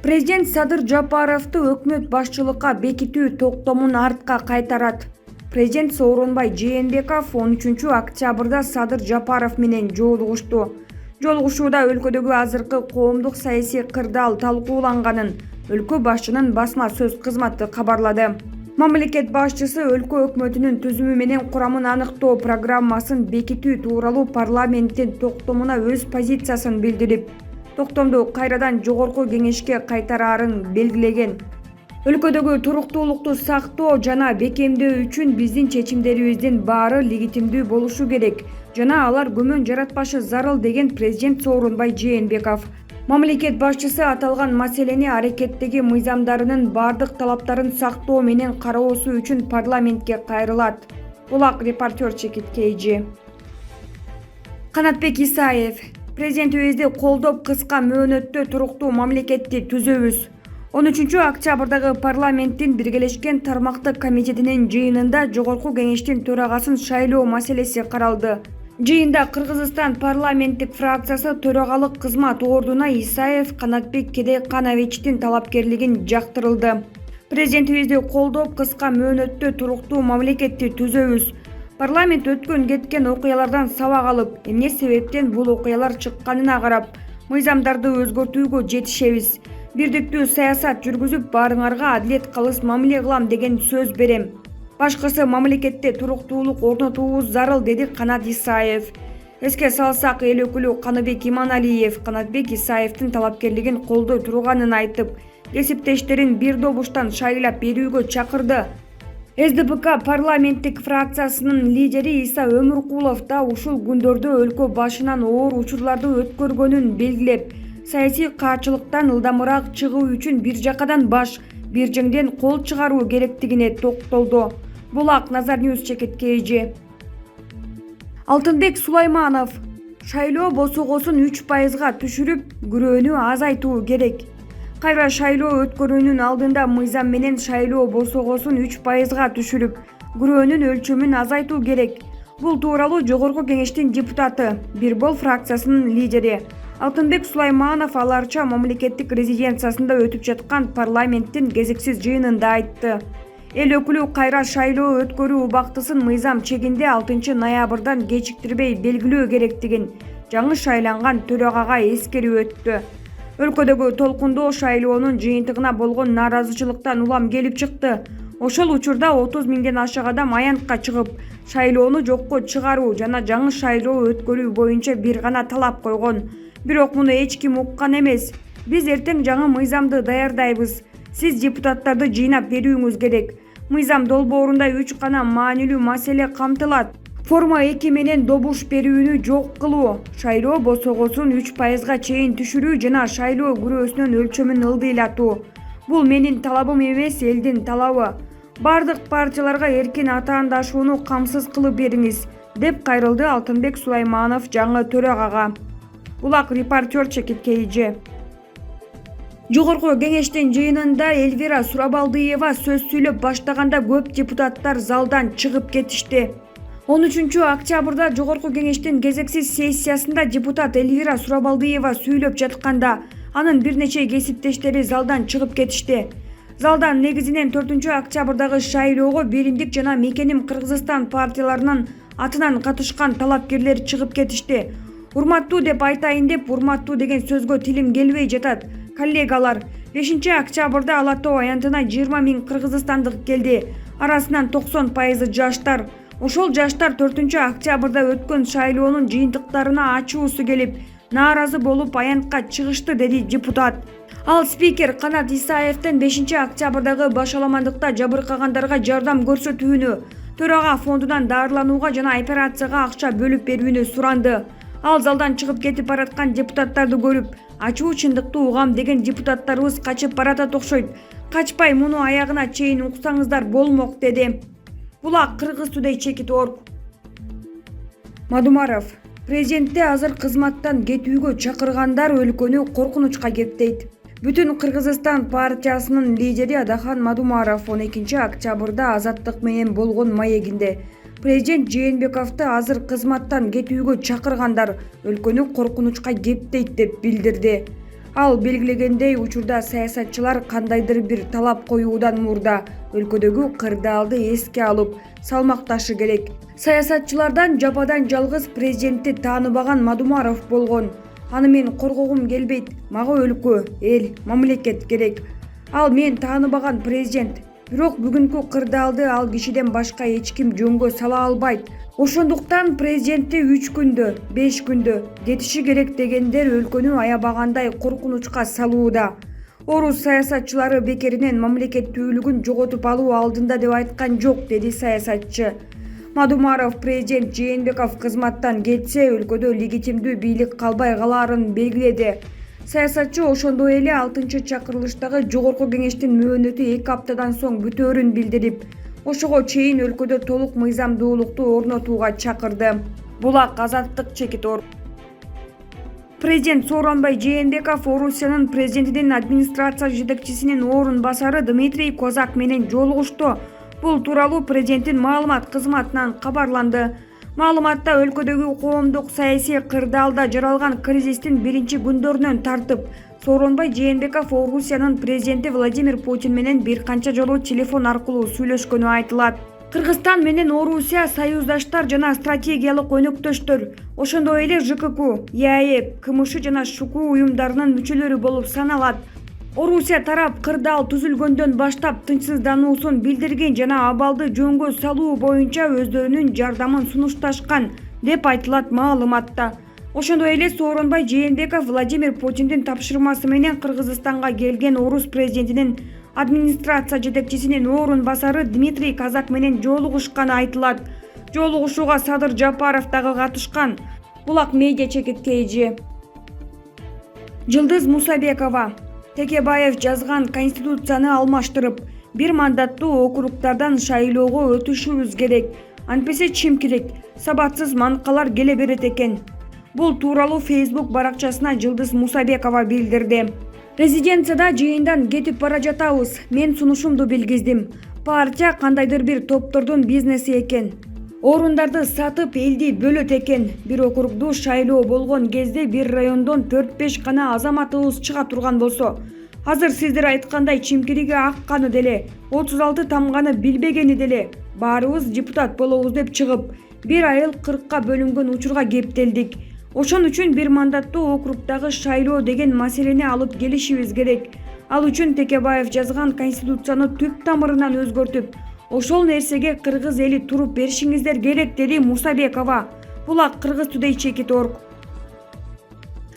Президент Садыр Жапаровду өкмөт башчылыкка бекитүү токтомун артка кайтарат. Президент Сооронбай Жээнбеков 13 октябрда Садыр Жапаров менен жолугушту. Жолугушууда өлкөдөгү азыркы коомдук саясий кырдаал талкууланганын өлкө башчынын басма сөз кызматы кабарлады. Мамлекет башчысы өлкө өкмөтүнүн түзүмү менен курамын аныктоо программасын бекитүү тууралуу парламенттин токтомуна өз позициясын билдирип, токтомду кайрадан жогорку кеңешке кайтараарын белгилеген. Өлкөдөгү туруктуулукту сактоо жана бекемдөө үчүн биздин чечимдерибиздин баары легитимдүү болушу керек жана алар күмөн жаратпашы зарыл деген президент Сооронбай Жээнбеков. Мамлекет башчысы аталган маселени аракеттеги мыйзамдарынын бардык талаптарын сактоо менен кароосу үчүн парламентке кайрылат. Булак репортер Чекит Кейжи. Канатбек Исаев. Президентибизди колдоп кыска мөөнөттө туруктуу мамлекетти түзөбүз. 13 октябрдагы парламенттин биргелешкен тармактык комитетинин жыйынында жогорку кеңештин төрагасын шайлоо маселеси каралды. Жыйында Кыргызстан парламенттик фракциясы төрагалык кызмат ордуна Исаев Канатбек Кедейкановичтин талапкерлигин жактырылды. Президентибизди колдоп кыска мөөнөттө туруктуу мамлекетти түзөбүз. Парламент өткөн кеткен окуялардан сабак алып, эмне себептен бул окуялар чыкканына карап, мыйзамдарды өзгөртүүгө жетишебиз. Бирдиктүү саясат жүргүзүп, баарыңарга адилет кылыс мамиле кылам деген сөз берем. Башкысы мамлекетте туруктуулук орнотуубуз зарыл, деди Канат Исаев. Эске салсак, эл өкүлү Каныбек Иманалиев Канатбек Исаевдин талапкерлигин колдой турганын айтып, кесиптештерин бир добуштан шайлап берүүгө чакырды. СДПК парламенттик фракциясынын лидери Иса Өмүркулов да ушул күндөрдө өлкө башынан оор учурларды өткөргөнүн белгилеп, саясий каачылыктан ылдамыраак чыгуу үчүн бир жакадан баш, бир жеңден кол чыгаруу керектигине токтолду. Булак Назар Ньюс Чекит Кейжи. Алтынбек Сулайманов. Шайлоо босогосун 3%га түшүрүп, күрөөнү азайтуу керек. Кайра шайлоо өткөрүүнүн алдында мыйзам менен шайлоо босогосун 3%га түшүрүп, күрөөнүн өлчөмүн азайтуу керек. Бул тууралуу жогорку кеңештин депутаты, Бирбол фракциясынын лидери Алтынбек Сулайманов аларча мамлекеттик резиденциясында өтүп жаткан парламенттин кезексиз жыйынында айтты. Эл өкүлү кайра шайлоо өткөрүү убактысын мыйзам чегинде 6 ноябрдан кечиктирбей белгилөө керектигин жаңы шайланган төрагага эскерип өттү. Өлкөдөгү толкундоо шайлоонун жыйынтыгына болгон нааразычылыктан улам келип чыкты. Ошол учурда 30 миңден ашык адам аянтка чыгып, шайлоону жокко чыгаруу жана жаңы шайлоо өткөрүү боюнча бир гана талап койгон. Бирок муну эч ким уккан эмес. Биз эртең жаңы мыйзамды даярдайбыз. Сиз депутаттарды жыйнап берүүңүз керек. Мыйзам долбоорунда 3 гана маанилүү маселе камтылат. Форма 2 менен добуш берүүнү жок кылуу, шайлоо босогосун 3%га чейин түшүрүү жана шайлоо күрөөсүнүн өлчөмүн ылдыйлатуу. Бул менин талабым эмес, элдин талабы. Бардык партияларга эркин атаандашууну камсыз кылып бериңиз, деп кайрылды Алтынбек Сулайманов жаңы төрагага. Булак репортер Чекит Кейжи. Жогорку кеңештин жыйынында Эльвира Сурабалдыева сөз сүйлөп баштаганда көп депутаттар залдан чыгып кетишти. 13 октябрда жогорку кеңештин кезексиз сессиясында депутат Эльвира Сурабалдыева сүйлөп жатканда анын бир нече кесиптештери залдан чыгып кетишти. Залдан негизинен 4 октябрдагы шайлоого Биримдик жана Мекеним Кыргызстан партияларынын атынан катышкан талапкерлер чыгып кетишти. Урматтуу деп айтайын деп, урматтуу деген сөзгө тилим келбей жатат. Коллегалар, 5 октябрда Ала Тоо аянтына 20 миң кыргызстандык келди. Арасынан 90% жаштар. Ошол жаштар 4 октябрда өткөн шайлоонун жыйынтыктарына ачуусу келип, нааразы болуп аянтка чыгышты, деди депутат. Ал спикер Канат Исаевден 5 октябрдагы башаламандыкта жабыркагандарга жардам көрсөтүүнү, төрага фондунан дарыланууга жана операцияга акча бөлүп берүүнү суранды. Ал залдан чыгып кетип бараткан депутаттарды көрүп, ачуу чындыкты угам деген депутаттарыбыз качып баратат окшойт. Качпай муну аягына чейин уксаңыздар болмок, деди. Булак Кыргыз Today Чекит.org. Мадумаров. Президентти азыр кызматтан кетүүгө чакыргандар өлкөнү коркунучка кептейт. Бүтүн Кыргызстан партиясынын лидери Адахан Мадумаров 12 октябрда Азаттык менен болгон маегинде президент Жээнбековду азыр кызматтан кетүүгө чакыргандар өлкөнү коркунучка кептейт деп билдирди. Ал белгилегендей учурда саясатчылар кандайдыр бир талап коюудан мурда өлкөдөгү кырдаалды эске алып салмакташы керек. Саясатчылардан жападан жалгыз президентти тааныбаган Мадумаров болгон. Аны мен коргогум келбейт. Мага өлкө, эл, мамлекет керек. Ал мен тааныбаган президент. Бирок бүгүнкү кырдаалды ал кишиден башка эч ким жөнгө сала албайт. Ошондуктан президентти 3 күндө, 5 күндө кетиши керек дегендер өлкөнү аябагандай коркунучка салууда. Орус саясатчылары бекеринен мамлекеттүүлүгүн жоготуп алуу алдында деп айткан жок, деди саясатчы. Мадумаров президент Жээнбеков кызматтан кетсе өлкөдө легитимдүү бийлик калбай калаарын белгиледи. Саясатчы ошондой эле 6-чакырылыштагы жогорку кеңештин мөөнөтү 2 аптадан соң бүтөөрүн билдирип, ошого чейин өлкөдө толук мыйзамдуулукту орнотууга чакырды. Булак Азаттык Чекитор. Президент Сооронбай Жээнбеков Орусиянын президентинин администрация жетекчисинин орун басары Дмитрий Козак менен жолугушту. Бул тууралуу президенттин маалымат кызматынан кабарланды. Маалыматта өлкөдөгү коомдук саясий кырдаалда жаралган кризистин биринчи күндөрүнөн тартып Сооронбай Жээнбеков Орусиянын президенти Владимир Путин менен бир канча жолу телефон аркылуу сүйлөшкөнү айтылат. Кыргызстан менен Орусия союздаштар жана стратегиялык өнөктөштөр. Ошондой эле ЖКК, ЕАЭП, КМШ жана ШУКУ уюмдарынын мүчөлөрү болуп саналат. Орусия тарап кырдаал түзүлгөндөн баштап тынчсыздануусун билдирген жана абалды жөнгө салуу боюнча өздөрүнүн жардамын сунушташкан деп айтылат маалыматта. Ошондой эле Сооронбай Жээнбеков Владимир Путиндин тапшырмасы менен Кыргызстанга келген орус президентинин администрация жетекчисинин орун басары Дмитрий Козак менен жолугушканы айтылат. Жолугушууга Садыр Жапаров дагы катышкан. Булак медиа чекиткейжи. Жылдыз Мусабекова. Текебаев жазган Конституцияны алмаштырып, бир мандаттуу округдардан шайлоого өтүшүбүз керек. Антпесе чимкилик, сабатсыз манкалар келе берет экен. Бул тууралуу Facebook баракчасына Жылдыз Мусабекова билдирди. Резиденцияда жыйындан кетип бара жатабыз. Мен сунушумду билгиздим. Партия кандайдыр бир топтордун бизнеси экен. Орундарды сатып элди бөлөт экен. Бир округду шайлоо болгон кезде бир райондон 4-5 гана азаматыбыз чыга турган болсо, азыр сиздер айткандай чимкириге акканы деле, 36 тамганы билбегени деле, баарыбыз депутат болобуз деп чыгып, бир айыл 40ка бөлүнгөн учурга кептелдик. Ошон үчүн бир мандаттуу округдагы шайлоо деген маселени алып келишибиз керек. Ал үчүн Текебаев жазган Конституцияны түп тамырынан өзгөртүп, ошол нерсеге кыргыз эли туруп беришиңиздер керек, деди Мусабекова. Булак Кыргыз Today Чекит.org.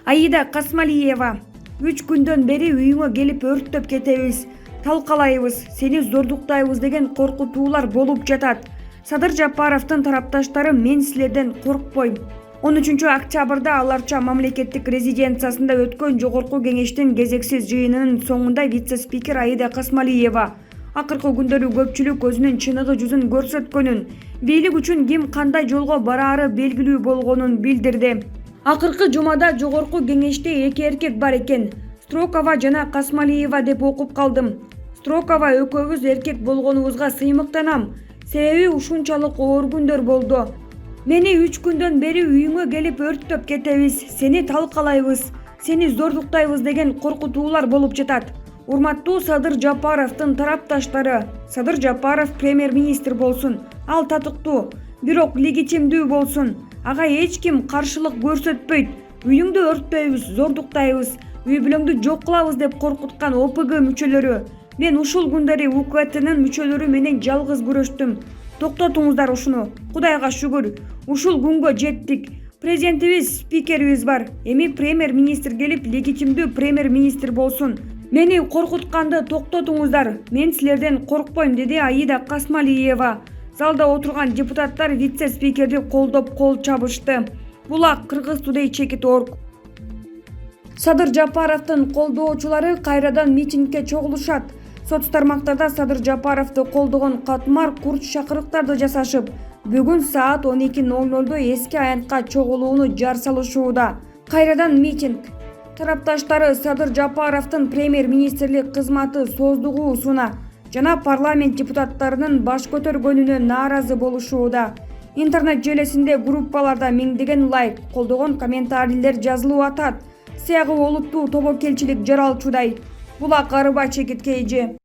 Аида Касмалиева. 3 күндөн бери үйүңө келип өрттөп кетебиз, талкалайбыз, сени зордуктайбыз деген коркутуулар болуп жатат. Садыр Жапаровдун тарапташтары мен силерден коркпойм. 13 октябрда аларча мамлекеттик резиденциясында өткөн жогорку кеңештин кезексиз жыйынынын соңунда вице-спикер Аида Касмалиева акыркы күндөрү көпчүлүк өзүнүн чыныгы жүзүн көрсөткөнүн, бийлик үчүн ким кандай жолго бараары белгилүү болгонун билдирди. Акыркы жумада жогорку кеңеште 2 эркек бар экен. Строкова жана Касмалиева деп окуп калдым. Строкова экөөбүз эркек болгонубузга сыймыктанам. Себеби ушунчалык оор күндөр болду. Мени 3 күндөн бери үйүңө келип өрттөп кетебиз, сени талкалайбыз, сени зордуктайбыз деген коркутуулар болуп жатат. Урматтуу Садыр Жапаровдун тарапташтары. Садыр Жапаров премьер-министр болсун, ал татыктуу, бирок легитимдүү болсун. Ага эч ким каршылык көрсөтпөйт. Үйүңдү өрттөйбүз, зордуктайбыз, үй бүлөңдү жок кылабыз деп коркуткан ОПГ мүчөлөрү. Мен ушул күндөрү УКТнын мүчөлөрү менен жалгыз күрөштүм. Токтотуңуздар ушуну. Кудайга шүгүр, ушул күнгө жеттик. Президентибиз, спикерибиз бар. Эми премьер-министр келип легитимдүү премьер-министр болсун. Мени коркутканды токтотуңуздар. Мен силерден коркпойм, деди Аида Касмалиева. Залда отурган депутаттар вице-спикерди колдоп кол чабышты. Булак Кыргыз Today Чекит.org. Садыр Жапаровдун колдоочулары кайрадан митингге чогулушат. Соц тармактарда Садыр Жапаровду колдогон катмар курч чакырыктарды жасашып, бүгүн саат 12:00 эски аянтка чогулууну жар салышууда. Кайрадан митинг. Тарапташтары Садыр Жапаровдун премьер-министрлик кызматы создугуусуна жана парламент депутаттарынын баш көтөргөнүнө нааразы болушууда. Интернет желесинде группаларда миңдеген лайк, колдогон комментарийлер жазылып атат. сыягы олуттуу тобокелчилик жаралчудай. Булак арыба чекит кейжи.